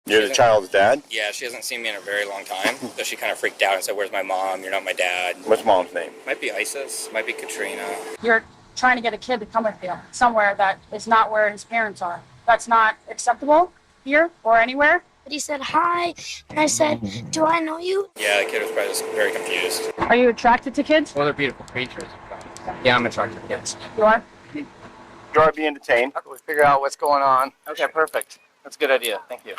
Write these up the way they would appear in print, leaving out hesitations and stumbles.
You're the child's dad? Yeah, she hasn't seen me in a very long time, so she kind of freaked out and said, "Where's my mom? You're not my dad." What's mom's name? Might be Isis, might be Katrina. You're trying to get a kid to come with you somewhere that is not where his parents are. That's not acceptable here or anywhere. But he said hi, and I said, "Do I know you?" Yeah, the kid was probably just very confused. Are you attracted to kids? Well, they're beautiful creatures. Yeah, I'm attracted to kids. You are? You are being detained. How can we figure out what's going on? Okay, perfect. That's a good idea. Thank you.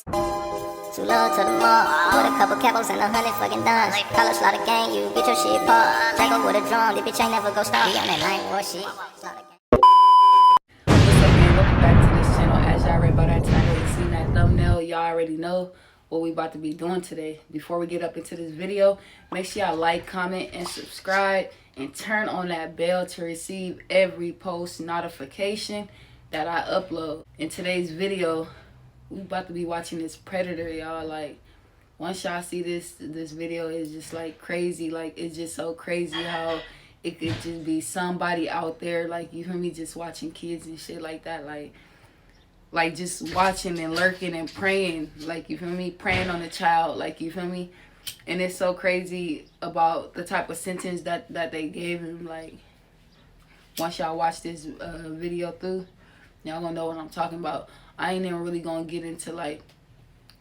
Too low to the mall, with a couple capos and 100 fucking dimes. Color slaughter gang, you get your shit popped. Django with a drum, this bitch ain't never go stop. We on that night war shit. What's up, man? Welcome back to this channel. As y'all read by that title, you seen that thumbnail, y'all already know what we about to be doing today. Before we get up into this video, make sure y'all like, comment, and subscribe, and turn on that bell to receive every post notification that I upload. In today's video, we about to be watching this predator, y'all. Like, once y'all see this video is just like crazy. Like, it's just so crazy how it could just be somebody out there, like, you hear me, just watching kids and shit like that, like just watching and lurking and praying, like, you feel me, praying on the child, like, you feel me. And it's so crazy about the type of sentence that they gave him. Like, once y'all watch this video through, y'all gonna know what I'm talking about. I ain't even really gonna get into like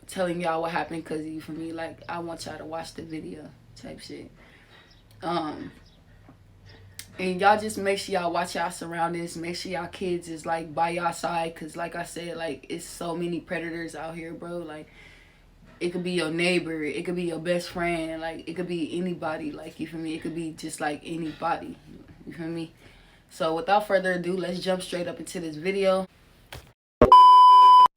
telling y'all what happened, cause you feel me, like, I want y'all to watch the video type shit. And y'all just make sure y'all watch y'all surroundings. Make sure y'all kids is like by y'all side, cause like I said, like, it's so many predators out here, bro. Like, it could be your neighbor, it could be your best friend, like, it could be anybody, like, you feel me? It could be just like anybody, you feel me? So without further ado, let's jump straight up into this video.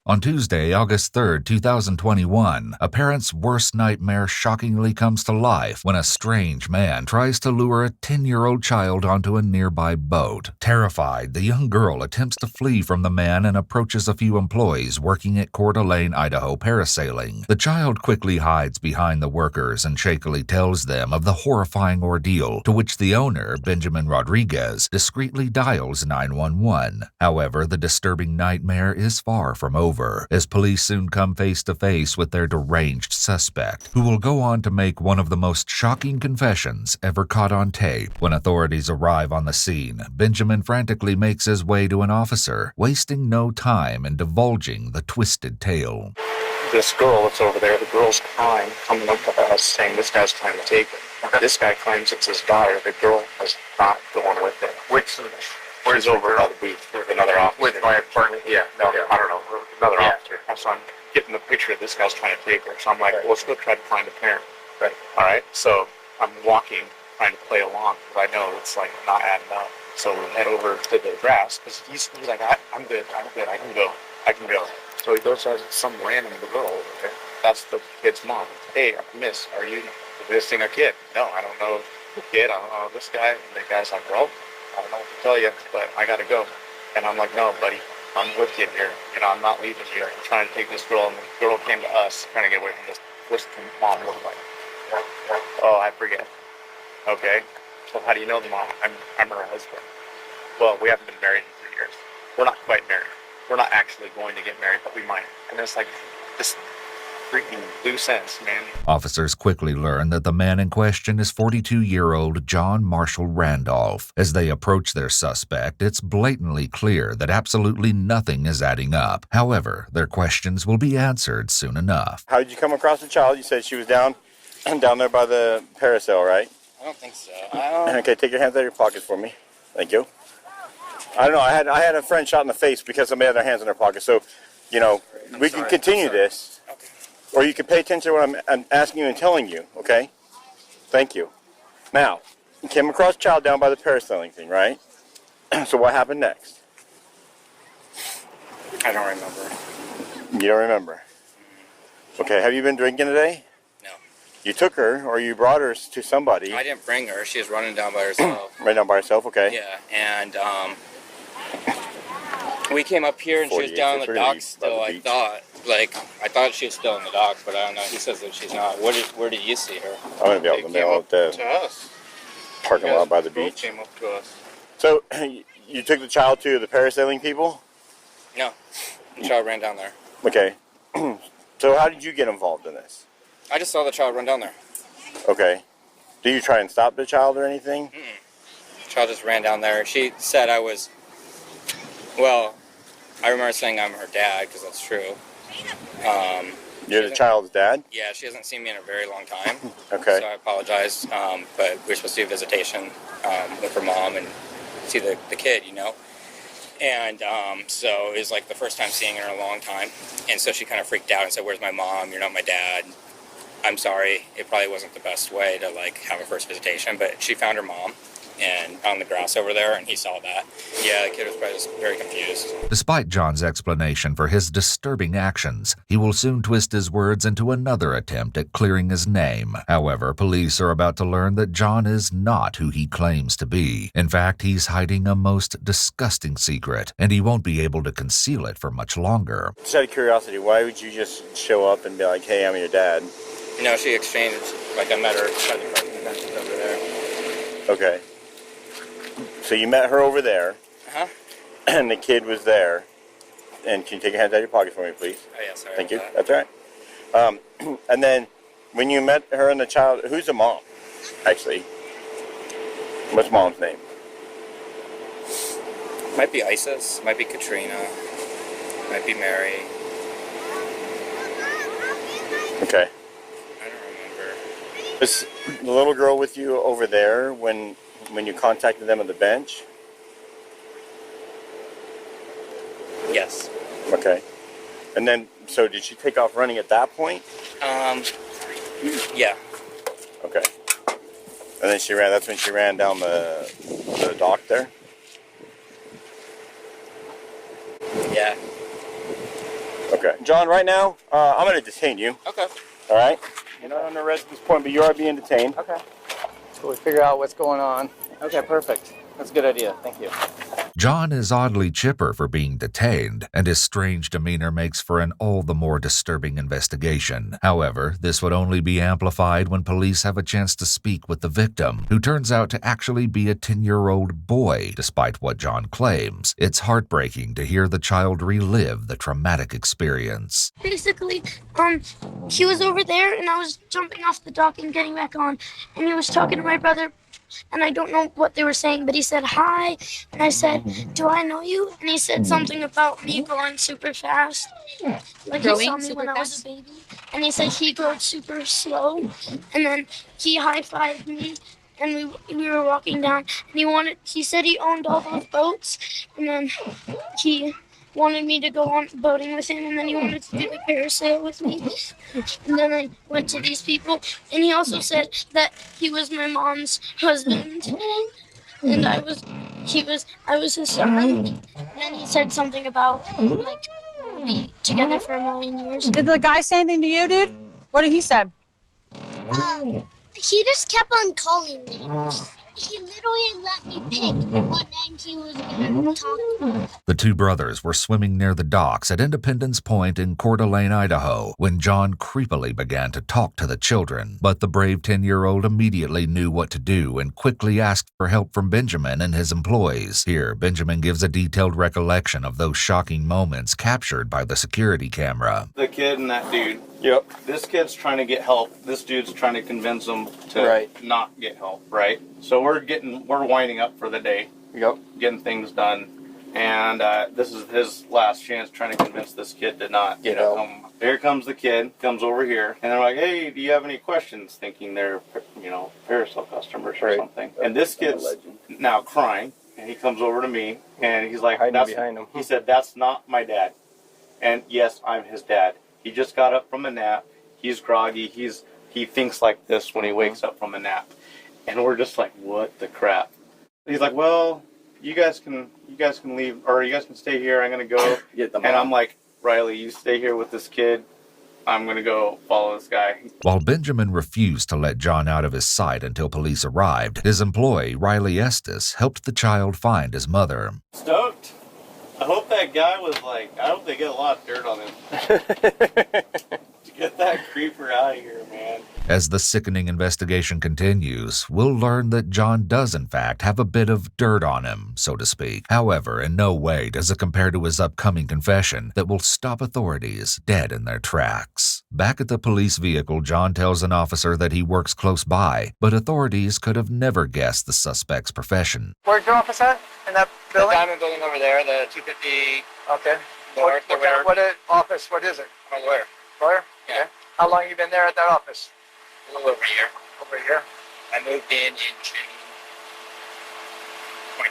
On Tuesday, August 3rd, 2021, a parent's worst nightmare shockingly comes to life when a strange man tries to lure a 10-year-old child onto a nearby boat. Terrified, the young girl attempts to flee from the man and approaches a few employees working at Coeur d'Alene, Idaho parasailing. The child quickly hides behind the workers and shakily tells them of the horrifying ordeal, to which the owner, Benjamin Rodriguez, discreetly dials 911. However, the disturbing nightmare is far from over, as police soon come face to face with their deranged suspect, who will go on to make one of the most shocking confessions ever caught on tape. When authorities arrive on the scene, Benjamin frantically makes his way to an officer, wasting no time in divulging the twisted tale. This girl that's over there, the girl's crying, coming up to us, saying this guy's trying to take her. This guy claims it's his daughter. The girl is not going with it. Where's over on the beach with another officer? With my partner? Yeah, no, yeah. I don't know. Another officer. So I'm getting the picture of this guy's trying to take her. So I'm like, well, let's go try to find a parent. Right. All right. So I'm walking, trying to play along, because I know it's like not adding up. So we head over to the grass, because he's like, I'm good, I can go. So he goes to some random girl over there. That's the kid's mom. Hey, miss, are you visiting a kid? No, I don't know the kid. I don't know this guy. And the guy's like, well, I don't know what to tell you, but I gotta go. And I'm like, no, buddy, I'm with you here. You know, I'm not leaving you. I'm trying to take this girl, and the girl came to us, trying to get away from this. What's the mom look like? Oh, I forget. Okay. So how do you know the mom? I'm her husband. Well, we haven't been married in 3 years. We're not quite married. We're not actually going to get married, but we might. And it's like this freaking loose ends, man. Officers quickly learn that the man in question is 42-year-old John Marshall Randolph. As they approach their suspect, it's blatantly clear that absolutely nothing is adding up. However, their questions will be answered soon enough. How did you come across the child? You said she was down there by the parasail, right? I don't think so. Okay, take your hands out of your pockets for me. Thank you. I don't know. I had a friend shot in the face because somebody had their hands in their pockets. So, you know, we can continue this. Okay. Or you can pay attention to what I'm asking you and telling you, okay? Thank you. Now, you came across child down by the parasailing thing, right? So what happened next? I don't remember. You don't remember? Okay, have you been drinking today? No. You took her, or you brought her to somebody. I didn't bring her. She was running down by herself. Right down by herself, okay. Yeah, and we came up here and she was down in the docks still, I thought. Like, I thought she was still in the docks, but I don't know. He says that she's not. Where did you see her? I'm going to be able to mail it to us. Parking lot by the beach. Came up to us. So, you took the child to the parasailing people? No. The child ran down there. Okay. So how did you get involved in this? I just saw the child run down there. Okay. Do you try and stop the child or anything? The child just ran down there. She said I was, well, I remember saying I'm her dad, because that's true. You're the child's dad? Yeah, she hasn't seen me in a very long time. Okay. So I apologize. But we were supposed to do a visitation with her mom and see the kid, you know. And so it was like the first time seeing her in a long time. And so she kind of freaked out and said, "Where's my mom? You're not my dad." I'm sorry. It probably wasn't the best way to like have a first visitation, but she found her mom and on the grass over there, and he saw that. Yeah, the kid was probably just very confused. Despite John's explanation for his disturbing actions, he will soon twist his words into another attempt at clearing his name. However, police are about to learn that John is not who he claims to be. In fact, he's hiding a most disgusting secret, and he won't be able to conceal it for much longer. Just out of curiosity, why would you just show up and be like, "Hey, I'm your dad"? You know, she exchanged, like I met her by the parking benches over there. Okay. So you met her over there, Uh-huh. and the kid was there. And can you take your hands out of your pocket for me, please? Oh, yeah, sorry. Thank you. about That's all right. And then when you met her and the child, who's the mom, actually? What's mom's name? that. Might be Isis, might be Katrina, might be Mary. Okay. I don't remember. Was the little girl with you over there when you contacted them on the bench? Yes. Okay. And then, so did she take off running at that point? Yeah. Okay. And then that's when she ran down the dock there? Yeah. Okay. John, right now, I'm going to detain you. Okay. All right? You're not under arrest at this point, but you are being detained. Okay. So we figure out what's going on. Okay, perfect. That's a good idea. Thank you. John is oddly chipper for being detained, and his strange demeanor makes for an all the more disturbing investigation. However, this would only be amplified when police have a chance to speak with the victim, who turns out to actually be a 10-year-old boy, despite what John claims. It's heartbreaking to hear the child relive the traumatic experience. Basically, he was over there and I was jumping off the dock and getting back on, and he was talking to my brother, and I don't know what they were saying, but he said hi, and I said, "Do I know you?" And he said something about me going super fast, like he saw me when I was a baby, and he said he goes super slow, and then he high-fived me, and we were walking down, and he said he owned all those boats, and then he wanted me to go on boating with him, and then he wanted to do the parasail with me. And then I went to these people, and he also said that he was my mom's husband, and I was his son. And then he said something about like we'll be together for 1,000,000 years. Did the guy say anything to you, dude? What did he say? He just kept on calling me. He literally let me pick what name he was going to talk to. The two brothers were swimming near the docks at Independence Point in Coeur d'Alene, Idaho, when John creepily began to talk to the children. But the brave 10-year-old immediately knew what to do and quickly asked for help from Benjamin and his employees. Here, Benjamin gives a detailed recollection of those shocking moments captured by the security camera. The kid and that dude. Yep. This kid's trying to get help. This dude's trying to convince him to not get help, right? So we're winding up for the day. Yep. Getting things done. And this is his last chance trying to convince this kid to not get help. Here comes the kid, comes over here, and they're like, "Hey, do you have any questions?" Thinking they're, Parasol customers or something. And this kid's now crying, and he comes over to me, and he's like, Hiding behind him. He said, "That's not my dad." And yes, I'm his dad. He just got up from a nap. He's groggy. He thinks like this when he wakes up from a nap. And we're just like, what the crap? He's like, "Well, you guys can leave, or you guys can stay here. I'm gonna go." And I'm like, "Riley, you stay here with this kid. I'm gonna go follow this guy." While Benjamin refused to let John out of his sight until police arrived, his employee, Riley Estes, helped the child find his mother. Stoked. I hope that guy was like, I hope they get a lot of dirt on him. Did you get that? that creeper out of here, man. As the sickening investigation continues, we'll learn that John does in fact have a bit of dirt on him, so to speak. However, in no way does it compare to his upcoming confession that will stop authorities dead in their tracks. Back at the police vehicle, John tells an officer that he works close by, but authorities could have never guessed the suspect's profession. Where's your office at? In that The building? diamond building over there, the 250 Okay. north. Office? What is it? I'm a lawyer. Lawyer? Yeah. Okay. How long you been there at that office? A little over a year. Over a year. I moved in June 2020.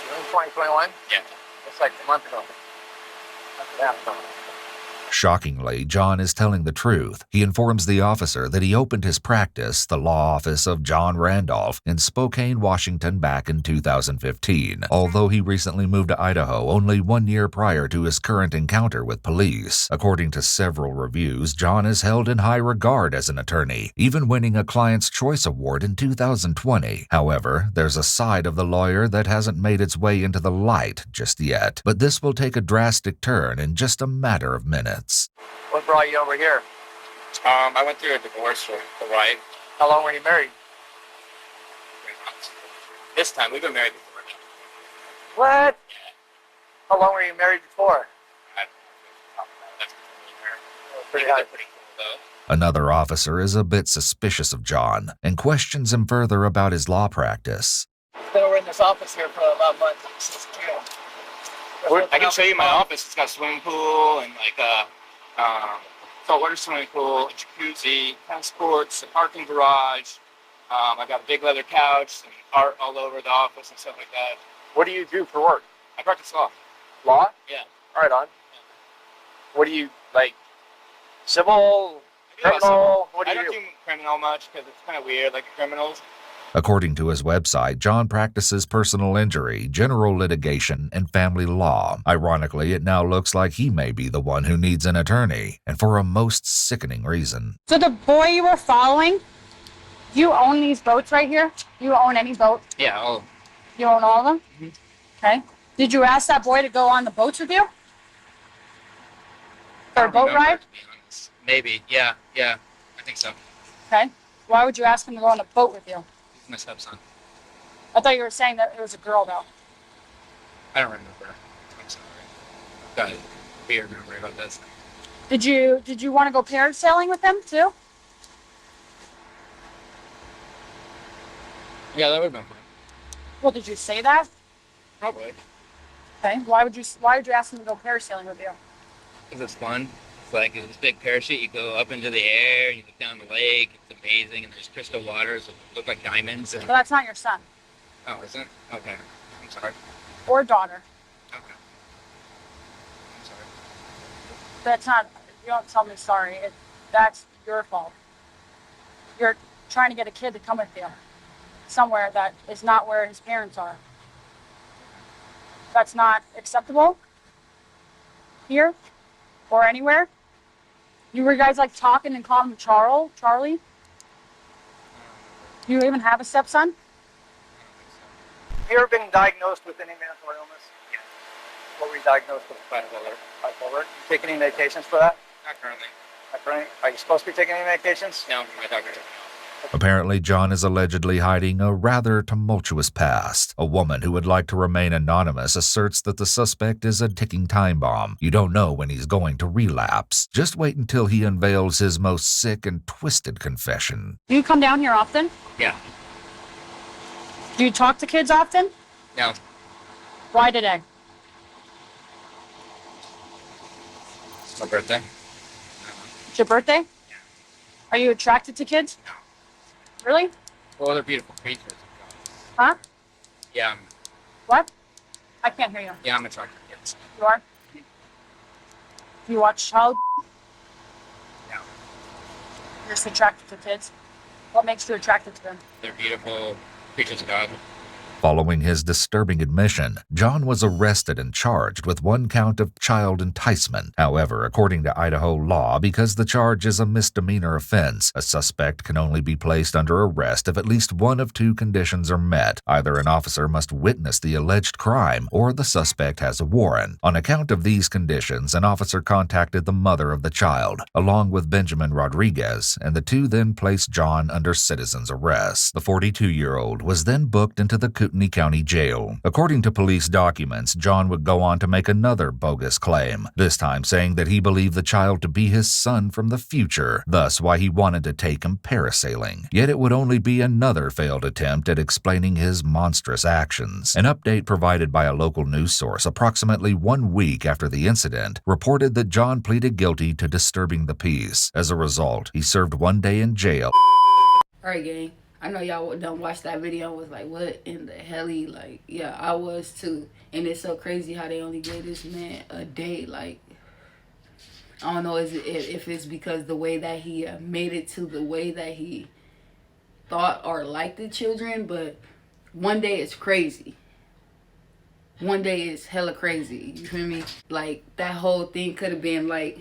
June 2021? Yeah. It's like a month ago. Month and a half ago. Shockingly, John is telling the truth. He informs the officer that he opened his practice, the law office of John Randolph, in Spokane, Washington back in 2015, although he recently moved to Idaho only 1 year prior to his current encounter with police. According to several reviews, John is held in high regard as an attorney, even winning a Client's Choice Award in 2020. However, there's a side of the lawyer that hasn't made its way into the light just yet, but this will take a drastic turn in just a matter of minutes. What brought you over here? I went through a divorce with the wife. How long were you married? 3 months. This time, we've been married before. What? How long were you married before? That's Pretty they're high. pretty cool, though. Another officer is a bit suspicious of John and questions him further about his law practice. Been over in this office here for about a month since June. I can show you my office. It's got a swimming pool and like a saltwater swimming pool, a jacuzzi, tennis courts, a parking garage. I got a big leather couch and art all over the office and stuff like that. What do you do for work? I practice law. Law? Yeah. Right on. What do you, like, civil, I do criminal? What do I you don't do? do criminal much because it's kind of weird, like criminals. According to his website, John practices personal injury, general litigation, and family law. Ironically, it now looks like he may be the one who needs an attorney, and for a most sickening reason. So the boy you were following, you own these boats right here? You own any boat? Yeah. Oh. You own all of them? Mm-hmm. Okay. Did you ask that boy to go on the boats with you? For a boat ride? To be honest. Maybe. Yeah. Yeah. I think so. Okay. Why would you ask him to go on a boat with you? He's my stepson. I thought you were saying that it was a girl, though. I don't remember. I'm sorry. Got a weird memory about this. Did you want to go parasailing with him too? Yeah, that would have been fun. Well, did you say that? Probably. Okay. Why would you ask him to go parasailing with you? Because it's fun. It's like this big parachute. You go up into the air, you look down the lake. It's amazing, and there's crystal waters that look like diamonds. And But that's not your son oh, isn't it? Okay. I'm sorry. or daughter. Okay. I'm sorry. That's not. You don't tell me sorry. That's your fault. You're trying to get a kid to come with you somewhere that is not where his parents are. That's not acceptable here or anywhere. You were guys like talking and calling him Charlie. Do you even have a stepson? Have you ever been diagnosed with any mental illness? Yeah. What were you diagnosed with? Bipolar. Bipolar? You take any medications for that? Not currently. Not currently? Are you supposed to be taking any medications? No, my doctor. Apparently, John is allegedly hiding a rather tumultuous past. A woman who would like to remain anonymous asserts that the suspect is a ticking time bomb. You don't know when he's going to relapse. Just wait until he unveils his most sick and twisted confession. Do you come down here often? Yeah. Do you talk to kids often? No. Why today? It's my birthday. It's your birthday? Yeah. Are you attracted to kids? No. Really? Well, they're beautiful creatures. Huh? Yeah. What? I can't hear you. Yeah, I'm attracted to kids. You are? Do you watch child? No. You're just attracted to kids? What makes you attracted to them? They're beautiful creatures of God. Following his disturbing admission, John was arrested and charged with 1 count of child enticement. However, according to Idaho law, because the charge is a misdemeanor offense, a suspect can only be placed under arrest if at least one of 2 conditions are met. Either an officer must witness the alleged crime or the suspect has a warrant. On account of these conditions, an officer contacted the mother of the child, along with Benjamin Rodriguez, and the 2 then placed John under citizen's arrest. The 42-year-old was then booked into the Kootenai County Jail. According to police documents, John would go on to make another bogus claim, this time saying that he believed the child to be his son from the future, thus why he wanted to take him parasailing. Yet it would only be another failed attempt at explaining his monstrous actions. An update provided by a local news source approximately 1 week after the incident reported that John pleaded guilty to disturbing the peace. As a result, he served 1 day in jail. Alright, gang. I know y'all don't watch that video and was like, what in the hell? Like, yeah, I was too. And it's so crazy how they only gave this man a day. Like, I don't know if it's because the way that he made it to the way that he thought or liked the children, but 1 day is crazy. 1 day is hella crazy. You feel me? Like, that whole thing could have been, like,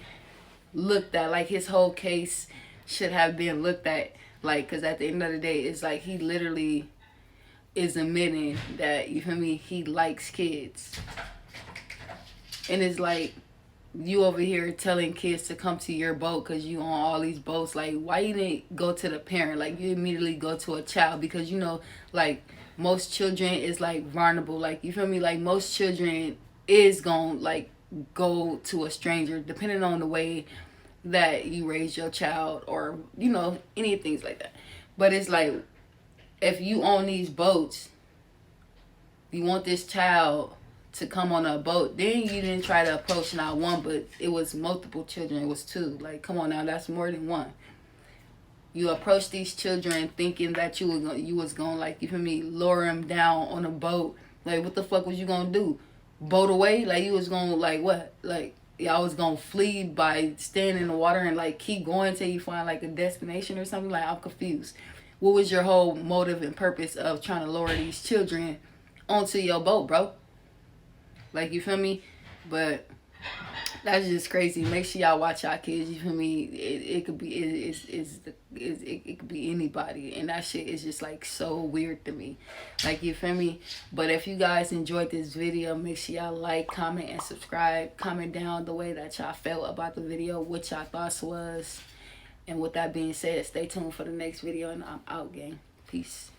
looked at. Like, his whole case should have been looked at. Like, because at the end of the day, it's like he literally is admitting that, you feel me, he likes kids. And it's like, you over here telling kids to come to your boat because you on all these boats. Like, why you didn't go to the parent? Like, you immediately go to a child because, you know, like, most children is, like, vulnerable. Like, you feel me? Like, most children is going to, like, go to a stranger depending on the way that you raise your child or, you know, any things like that. But it's like, if you own these boats, you want this child to come on a boat, then you didn't try to approach not one, but it was multiple children. It was 2. Like, come on now, that's more than 1. You approach these children thinking that you was gonna, like, you feel me, lure them down on a boat. Like, what the fuck was you gonna do? Boat away? Like, you was gonna, like, what? Like, y'all was gonna flee by staying in the water and, like, keep going till you find, like, a destination or something? Like, I'm confused. What was your whole motive and purpose of trying to lure these children onto your boat, bro? Like, you feel me? But that's just crazy. Make sure y'all watch y'all kids. You feel me? It could be it could be anybody, and that shit is just, like, so weird to me. Like, you feel me? But if you guys enjoyed this video, make sure y'all like, comment, and subscribe. Comment down the way that y'all felt about the video, what y'all thoughts was. And with that being said, stay tuned for the next video, and I'm out, gang. Peace.